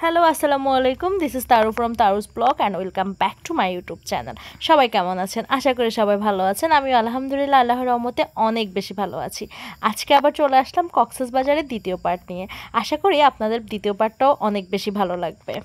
Hello আসসালামু আলাইকুম, this is Taru from Taru's blog and welcome back to my YouTube channel. সবাই কেমন আছেন? আশা করি সবাই ভালো আছেন। আমি আলহামদুলিল্লাহ আল্লাহর রহমতে অনেক বেশি ভালো আছি। আজকে আবার চলে আসলাম কক্সবাজারের দ্বিতীয় পার্ট নিয়ে। আশা করি আপনাদের দ্বিতীয় পার্টটাও অনেক বেশি ভালো লাগবে।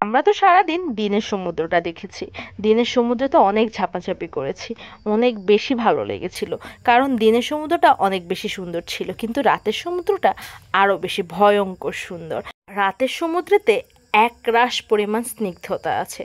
আমরা তো সারাদিন দিনের সমুদ্রটা দেখেছি। দিনের সমুদ্রে তো অনেক ঝাপাঝাপি করেছি, অনেক বেশি ভালো লেগেছিল। কারণ দিনের সমুদ্রটা অনেক বেশি সুন্দর ছিল, কিন্তু রাতের সমুদ্রটা আরো বেশি ভয়ঙ্কর সুন্দর। রাতের সমুদ্রেতে একরাশ পরিমাণ স্নিগ্ধতা আছে,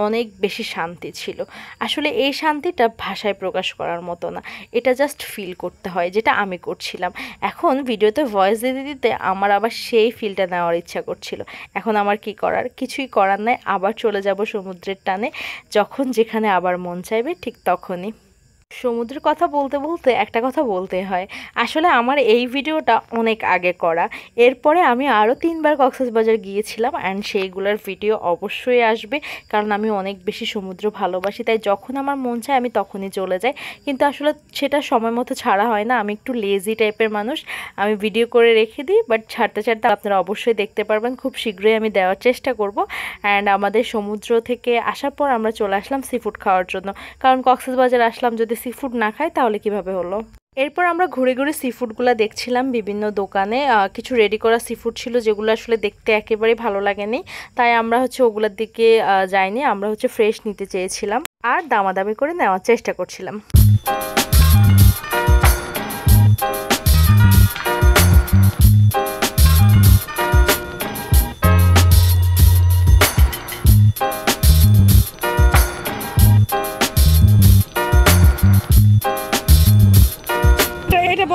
অনেক বেশি শান্তি ছিল। আসলে এই শান্তিটা ভাষায় প্রকাশ করার মতো না, এটা জাস্ট ফিল করতে হয়, যেটা আমি করছিলাম। এখন ভিডিওতে ভয়েস দিতে দিতে আমার আবার সেই ফিলটা নেওয়ার ইচ্ছা করছিল। এখন আমার কি করার, কিছুই করার নাই, আবার চলে যাব সমুদ্রের টানে। যখন যেখানে আবার মন চাইবে ঠিক তখনই। সমুদ্রের কথা বলতে বলতে একটা কথা বলতে হয়, আসলে আমার এই ভিডিওটা অনেক আগে করা। এরপরে আমি আরও 3বার কক্সবাজার গিয়েছিলাম অ্যান্ড সেইগুলোর ভিডিও অবশ্যই আসবে, কারণ আমি অনেক বেশি সমুদ্র ভালোবাসি। তাই যখন আমার মন চায় আমি তখনই চলে যাই, কিন্তু আসলে সেটা সময় মতো ছাড়া হয় না। আমি একটু লেজি টাইপের মানুষ, আমি ভিডিও করে রেখে দিই, বাট ছাড়তে ছাড়তে আপনারা অবশ্যই দেখতে পারবেন। খুব শীঘ্রই আমি দেওয়ার চেষ্টা করব। অ্যান্ড আমাদের সমুদ্র থেকে আসার পর আমরা চলে আসলাম সি ফুড খাওয়ার জন্য, কারণ কক্সবাজার আসলাম, যদি সি ফুড না খাই তাহলে কিভাবে হলো। এরপর আমরা ঘুরে ঘুরে সি ফুডগুলো দেখছিলাম বিভিন্ন দোকানে। কিছু রেডি করা সি ফুড ছিল যেগুলো আসলে দেখতে একেবারেই ভালো লাগেনি, তাই আমরা ওগুলোর দিকে যাইনি। আমরা ফ্রেশ নিতে চেয়েছিলাম আর দামাদামি করে নেওয়ার চেষ্টা করছিলাম।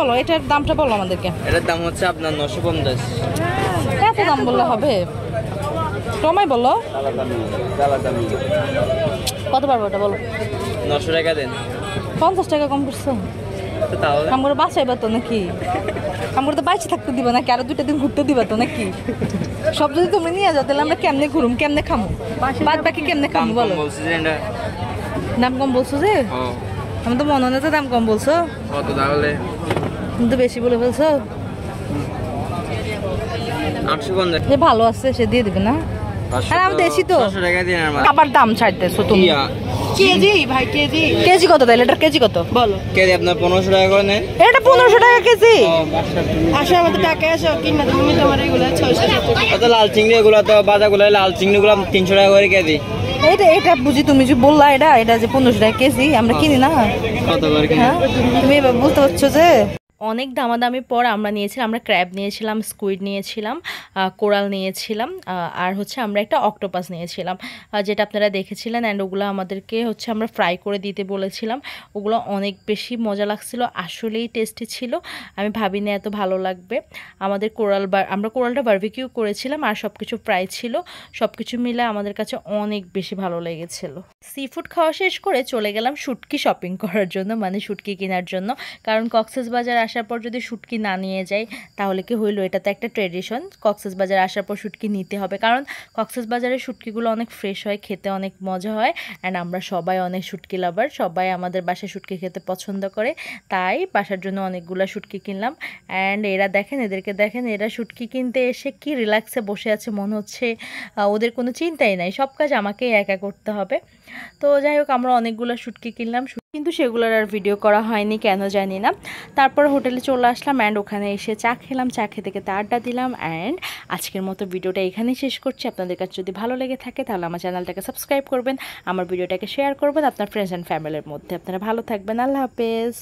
বলো, এটার দামটা বলো আমাদেরকে। এটার দাম হচ্ছে আপনার 950। এত দাম বললে হবে? কমাই বলো। কত পারবো ওটা বলো। 900 টাকা দেন। 50 টাকা কম করছো? আমার বাঁচাইবা তো নাকি? আমার তো বাইচে থাকতে দিবা নাকি? আরো 2টা দিন ঘুরতে দিবা তো নাকি? সব যদি তুমি নিয়ে যাও তাহলে আমরা কেমনে ঘুরুম, কেমনে খামো, বাদ বাকি কেমনে খামো বলো। দাম কম বলছো যে? আমি তো মনে হয় দাম কম বলছো। কত তাহলে? কিন্তু বেশি বলে ফেলছো। 850 যে ভালো আছে সে দিয়ে দিবে না? আরে আমি দেশি তো। 900 টাকা দিন। আর আবার দাম ছাড়তেছো তুমি। কেজি ভাই, কেজি কেজি কত তাহলে? এটা কেজি কত বলো? কেজি আপনার 1500 টাকা করে নেন। এটা 1500 টাকা কেজি? আসো আমাদের টাকা আসো, কিনা তুমি তোমার এগুলো 600 টাকা। লাল চিংড়ি এগুলো তো বাজাগুলো, লাল চিংড়িগুলো 300 টাকা করে কেজি। এটা বুঝি, তুমি যে বললা এটা যে 1500 টাকা কেজি, আমরা কিনি না। কত করে কিনা তুমি এবার বলতে পারছো যে? অনেক দামাদামি পর আমরা নিয়েছিলাম, আমরা ক্র্যাব নিয়েছিলাম, স্কুইড নিয়েছিলাম, কোরাল নিয়েছিলাম, আর আমরা একটা অক্টোপাস নিয়েছিলাম, যেটা আপনারা দেখেছিলেন। অ্যান্ড ওগুলো আমাদেরকে আমরা ফ্রাই করে দিতে বলেছিলাম। ওগুলো অনেক বেশি মজা লাগছিল, আসলেই টেস্টি ছিল। আমি ভাবিনি এত ভালো লাগবে। আমাদের আমরা কোরালটা বারবিকিউ করেছিলাম, আর সব কিছু ফ্রাই ছিল। সব কিছু মিলে আমাদের কাছে অনেক বেশি ভালো লেগেছিল। সি ফুড খাওয়া শেষ করে চলে গেলাম শুটকি শপিং করার জন্য, মানে শুটকি কেনার জন্য। কারণ কক্সবাজার আসার পর যদি শুটকি না নিয়ে যাই তাহলে কি হইলো? এটা তো একটা ট্রেডিশন, কক্সবাজার আসার পর শুটকি নিতে হবে। কারণ কক্সবাজারের শুটকিগুলো অনেক ফ্রেশ হয়, খেতে অনেক মজা হয়। অ্যান্ড আমরা সবাই অনেক শুটকি লাভার, সবাই আমাদের বাসায় শুটকি খেতে পছন্দ করে, তাই বাসার জন্য অনেকগুলো শুটকি কিনলাম। অ্যান্ড এরা দেখেন, এদেরকে দেখেন, এরা শুটকি কিনতে এসে কি রিল্যাক্সে বসে আছে, মনে হচ্ছে ওদের কোনো চিন্তাই নাই, সব কাজ আমাকেই একা করতে হবে। তো যাই হোক, আমরা অনেকগুলো শুটকি কিনলাম, কিন্তু সেগুলোর আর ভিডিও করা হয়নি, কেন জানি না। তারপর হোটেলে চলে আসলাম অ্যান্ড ওখানে এসে চা খেলাম, চা খেতে খেতে আড্ডা দিলাম। অ্যান্ড আজকের মতো ভিডিওটা এখানেই শেষ করছি। আপনাদের কাছে যদি ভালো লেগে থাকে তাহলে আমার চ্যানেলটাকে সাবস্ক্রাইব করবেন, আমার ভিডিওটাকে শেয়ার করবেন আপনার ফ্রেন্ডস অ্যান্ড ফ্যামিলির মধ্যে। আপনারা ভালো থাকবেন, আল্লাহ হাফেজ।